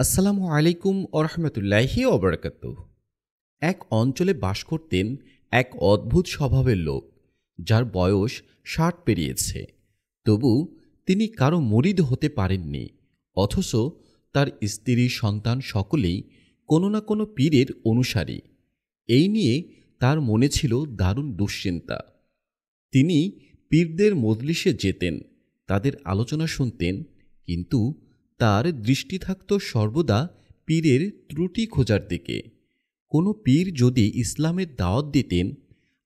আসসালামু আলাইকুম ওরহমতুল্লাহি ওবরাকাতুহ। এক অঞ্চলে বাস করতেন এক অদ্ভুত স্বভাবের লোক, যার বয়স ৬০ পেরিয়েছে। তবু তিনি কারো মুরিদ হতে পারেননি। অথচ তার স্ত্রী, সন্তান সকলেই কোনো না কোনো পীরের অনুসারী। এই নিয়ে তার মনে ছিল দারুণ দুশ্চিন্তা। তিনি পীরদের মজলিসে যেতেন, তাদের আলোচনা শুনতেন, কিন্তু তার দৃষ্টি থাকত সর্বদা পীরের ত্রুটি খোঁজার দিকে। কোনো পীর যদি ইসলামের দাওয়াত দিতেন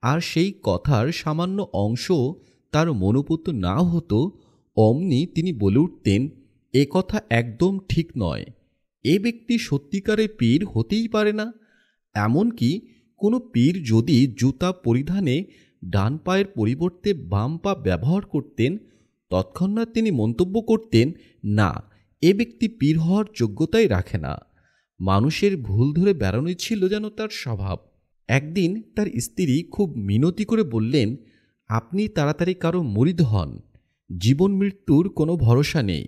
আর সেই কথার সামান্য অংশ তার মনোপুত না হতো, অমনি তিনি বলে উঠতেন, এ কথা একদম ঠিক নয়, এ ব্যক্তি সত্যিকারের পীর হতেই পারে না। এমনকি কোনো পীর যদি জুতা পরিধানে ডান পায়ের পরিবর্তে বাম পা ব্যবহার করতেন, তৎক্ষণাৎ তিনি মন্তব্য করতেন, না, এ ব্যক্তি পীর হওয়ার যোগ্যতাই রাখে না। মানুষের ভুল ধরে বেড়ানোই ছিল যেন তার স্বভাব। একদিন তার স্ত্রী খুব মিনতি করে বললেন, আপনি তাড়াতাড়ি কারো মুরিদ হন। জীবন মৃত্যুর কোনো ভরসা নেই।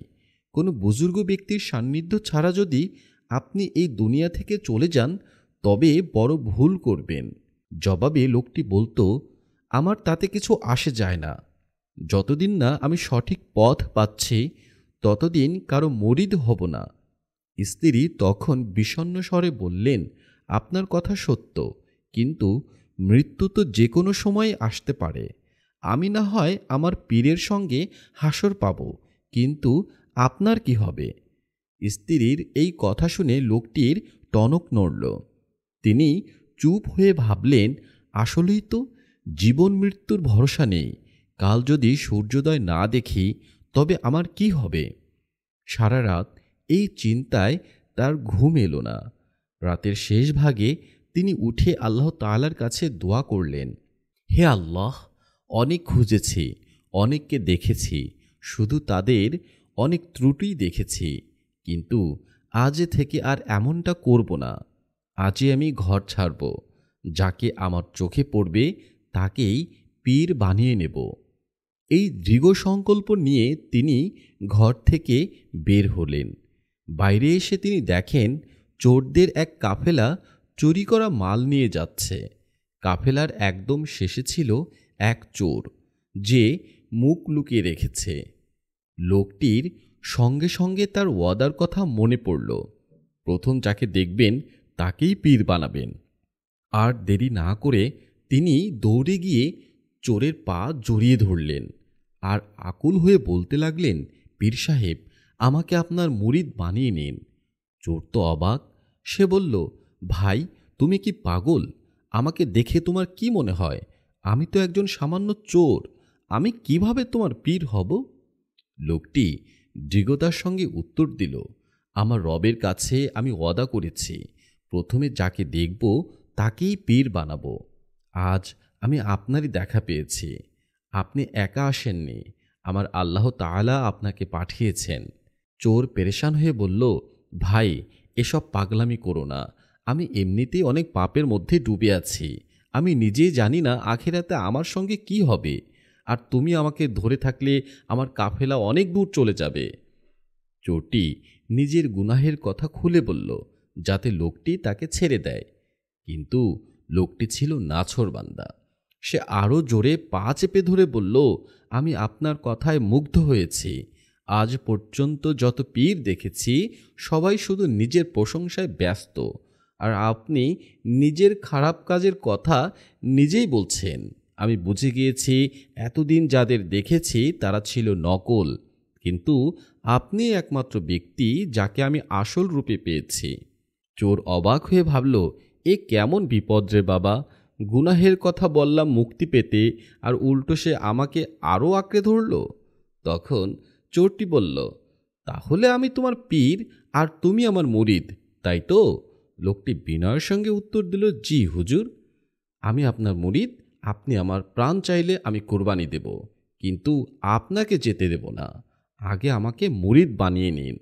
কোনো বুজুর্গ ব্যক্তির সান্নিধ্য ছাড়া যদি আপনি এই দুনিয়া থেকে চলে যান, তবে বড় ভুল করবেন। জবাবে লোকটি বলতো, আমার তাতে কিছু আসে যায় না। যতদিন না আমি সঠিক পথ পাচ্ছি, ততদিন কারো মুরিদ হব না। স্ত্রী তখন বিষণ্ণ স্বরে বললেন, আপনার কথা সত্য, কিন্তু মৃত্যু তো যে কোনো সময় আসতে পারে। আমি না হয় আমার পীরের সঙ্গে হাসর পাব, কিন্তু আপনার কি হবে? স্ত্রীর এই কথা শুনে লোকটির টনক নড়ল। তিনি চুপ হয়ে ভাবলেন, আসলেই তো জীবন মৃত্যুর ভরসা নেই। কাল যদি সূর্যোদয় না দেখি, তবে আমার কি হবে? সারা রাত এই চিন্তায় তার ঘুম এলো না। রাতের শেষ ভাগে তিনি উঠে আল্লাহ তাআলার কাছে দোয়া করলেন, হে আল্লাহ, অনেক খুঁজেছি, অনেককে দেখেছি, শুধু তাদের অনেক ত্রুটি দেখেছি, কিন্তু আজ থেকে আর এমনটা করব না। আজই আমি ঘর ছাড়ব, যাকে আমার চোখে পড়বে তাকেই পীর বানিয়ে নেব। এই দৃঢ় সংকল্প নিয়ে তিনি ঘর থেকে বের হলেন। বাইরে এসে তিনি দেখেন চোরদের এক কাফেলা চুরি করা মাল নিয়ে যাচ্ছে। কাফেলার একদম শেষে ছিল এক চোর, যে মুখ লুকিয়ে রেখেছে। লোকটির সঙ্গে সঙ্গে তার ওয়াদার কথা মনে পড়ল, প্রথম যাকে দেখবেন তাকেই পীর বানাবেন। আর দেরি না করে তিনি দৌড়ে গিয়ে চোরের পা জড়িয়ে ধরলেন আর আকুল হয়ে বলতে লাগলেন, পীর সাহেব, আমাকে আপনার মুরিদ বানিয়ে নিন। চোর তো অবাক। সে বলল, ভাই, তুমি কি পাগল? আমাকে দেখে তোমার কি মনে হয়? আমি তো একজন সামান্য চোর। আমি কিভাবে তোমার পীর হব? লোকটি দৃঢ়তার সঙ্গে উত্তর দিল, আমার রবের কাছে আমি ওয়াদা করেছি, প্রথমে যাকে দেখব তাকেই পীর বানাবো। আজ আমি আপনারই দেখা পেয়েছি। আপনি একা আসেননি, আমার আল্লাহ তাআলা আপনাকে পাঠিয়েছেন। চোর পেরেশান হয়ে বলল, ভাই, এসব পাগলামি করো না। আমি এমনিতেই অনেক পাপের মধ্যে ডুবে আছি। আমি নিজেই জানি না আখিরাতে আমার সঙ্গে কি হবে। আর তুমি আমাকে ধরে থাকলে আমার কাফেলা অনেক দূর চলে যাবে। চোরটি নিজের গুনাহের কথা খুলে বলল, যাতে লোকটি তাকে ছেড়ে দেয়। কিন্তু লোকটি ছিল নাছোড়বান্দা। সে আরও জোরে পা চেপে ধরে বলল, আমি আপনার কথায় মুগ্ধ হয়েছি। আজ পর্যন্ত যত পীর দেখেছি, সবাই শুধু নিজের প্রশংসায় ব্যস্ত, আর আপনি নিজের খারাপ কাজের কথা নিজেই বলছেন। আমি বুঝে গিয়েছি, এতদিন যাদের দেখেছি তারা ছিল নকল, কিন্তু আপনি একমাত্র ব্যক্তি যাকে আমি আসল রূপে পেয়েছি। চোর অবাক হয়ে ভাবল, এ কেমন বিপদ রে বাবা! গুনাহের কথা বললাম মুক্তি পেতে, আর উল্টো সে আমাকে আরও আঁকড়ে ধরল। তখন চোরটি বলল, তাহলে আমি তোমার পীর আর তুমি আমার মুরিদ, তাই তো? লোকটি বিনয়ের সঙ্গে উত্তর দিল, জি হুজুর, আমি আপনার মুরিদ। আপনি আমার প্রাণ চাইলে আমি কোরবানি দেব, কিন্তু আপনাকে যেতে দেব না। আগে আমাকে মুরিদ বানিয়ে নিন।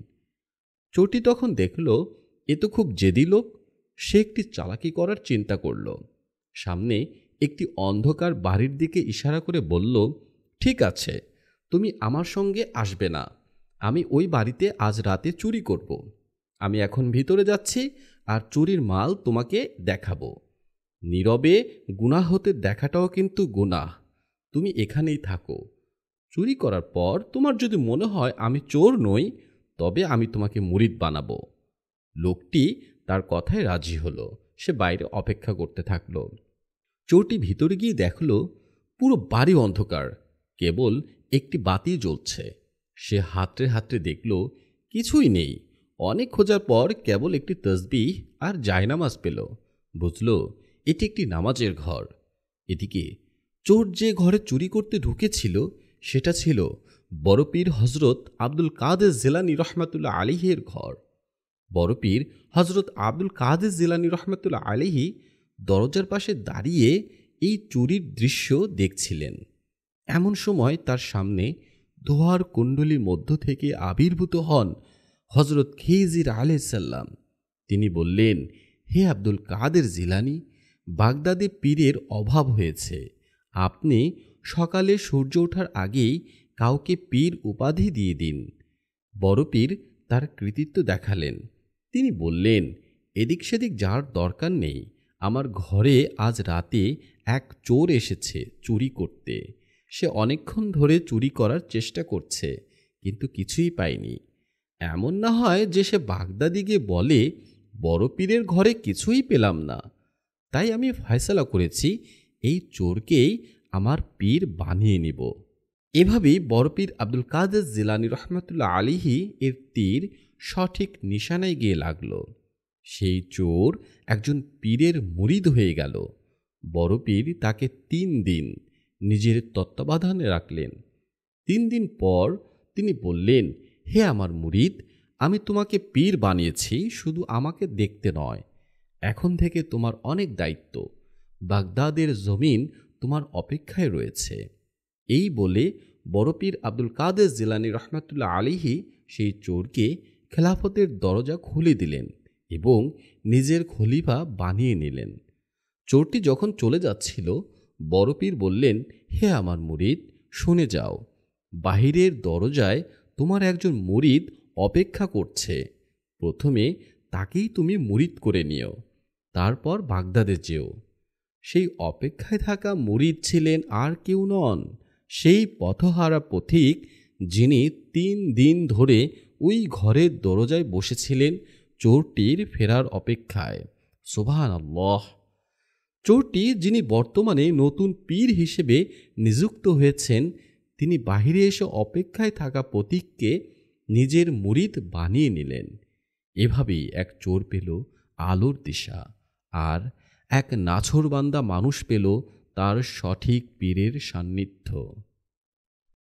চোরটি তখন দেখল এ তো খুব জেদি লোক। সে একটি চালাকি করার চিন্তা করল। সামনে একটি অন্ধকার বাড়ির দিকে ইশারা করে বলল, ঠিক আছে, তুমি আমার সঙ্গে আসবে না। আমি ওই বাড়িতে আজ রাতে চুরি করব। আমি এখন ভিতরে যাচ্ছি আর চুরির মাল তোমাকে দেখাবো। নীরবে গুনাহ হতে দেখাটাও কিন্তু গুনাহ। তুমি এখানেই থাকো। চুরি করার পর তোমার যদি মনে হয় আমি চোর নই, তবে আমি তোমাকে মুরিদ বানাবো। লোকটি তার কথায় রাজি হলো। সে বাইরে অপেক্ষা করতে থাকলো। চোরটি ভিতরে গিয়ে দেখল পুরো বাড়ি অন্ধকার, কেবল একটি বাতি জ্বলছে। সে হাতড়ে হাতড়ে দেখল কিছুই নেই। অনেক খোঁজার পর কেবল একটি তসবিহ আর জায়নামাজ পেল। বুঝল এটি একটি নামাজের ঘর। এদিকে চোর যে ঘরে চুরি করতে ঢুকেছিল সেটা ছিল বড় পীর হজরত আব্দুল কাদের জিলানী রহমাতুল্লাহ আলাইহির ঘর। বড় পীর হজরত আব্দুল কাদের জিলানী রহমাতুল্লাহ আলাইহি দরজার পাশে দাঁড়িয়ে এই চুরির দৃশ্য দেখছিলেন। এমন সময় তার সামনে দোহার কুণ্ডলীর মধ্য থেকে আবির্ভূত হন হজরত খিজির আলাইহিসসালাম। তিনি বললেন, হে আব্দুল কাদের জিলানী, বাগদাদে পীরের অভাব হয়েছে। আপনি সকালে সূর্য ওঠার আগেই কাউকে পীর উপাধি দিয়ে দিন। বড় পীর তার কৃতিত্ব দেখালেন। তিনি বললেন, এদিক সেদিক যাওয়ার দরকার নেই। আমার ঘরে আজ রাতে এক চোর এসেছে চুরি করতে। সে অনেকক্ষণ ধরে চুরি করার চেষ্টা করছে, কিন্তু কিছুই পায়নি। এমন না হয় যে সে বাগদাদি গিয়ে বলে, বড় পীরের ঘরে কিছুই পেলাম না। তাই আমি ফয়সালা করেছি এই চোরকেই আমার পীর বানিয়ে নিব। এভাবেই বড় পীর আব্দুল কাদের জিলানী রহমাতুল্লাহ আলাইহি এর তীর সঠিক নিশানায় গিয়ে লাগল। সেই চোর একজন পীরের মুরিদ হয়ে গেল। বড় পীর তাকে 3 দিন নিজের তত্ত্বাবধানে রাখলেন। 3 দিন পর তিনি বললেন, হে আমার মুরিদ, আমি তোমাকে পীর বানিয়েছি, শুধু আমাকে দেখতে নয়। এখন থেকে তোমার অনেক দায়িত্ব। বাগদাদের জমিন তোমার অপেক্ষায় রয়েছে। এই বলে বড় পীর আব্দুল কাদের জিলানী রহমাতুল্লাহ আলাইহি সেই চোরকে খেলাফতের দরজা খুলে দিলেন এবং নিজের খলিফা বানিয়ে নিলেন। চোরটি যখন চলে যাচ্ছিল, বড় পীর বললেন, হে আমার মুরিদ, শুনে যাও। বাহিরের দরজায় তোমার একজন মুরিদ অপেক্ষা করছে। প্রথমে তাকেই তুমি মুরিদ করে নিও, তারপর বাগদাদে যেও। সেই অপেক্ষায় থাকা মুরিদ ছিলেন আর কেউ নন, সেই পথহারা পথিক যিনি 3 দিন ধরে ওই ঘরের দরজায় বসেছিলেন চোরটির ফেরার অপেক্ষায়। সুবহানাল্লাহ। চোরটি যিনি বর্তমানে নতুন পীর হিসেবে নিযুক্ত হয়েছেন, তিনি বাহিরে এসে অপেক্ষায় থাকা পথিককে নিজের মুরিদ বানিয়ে নিলেন। এভাবেই এক চোর পেল আলোর দিশা, আর এক নাছোড়বান্দা মানুষ পেল তার সঠিক পীরের সান্নিধ্য।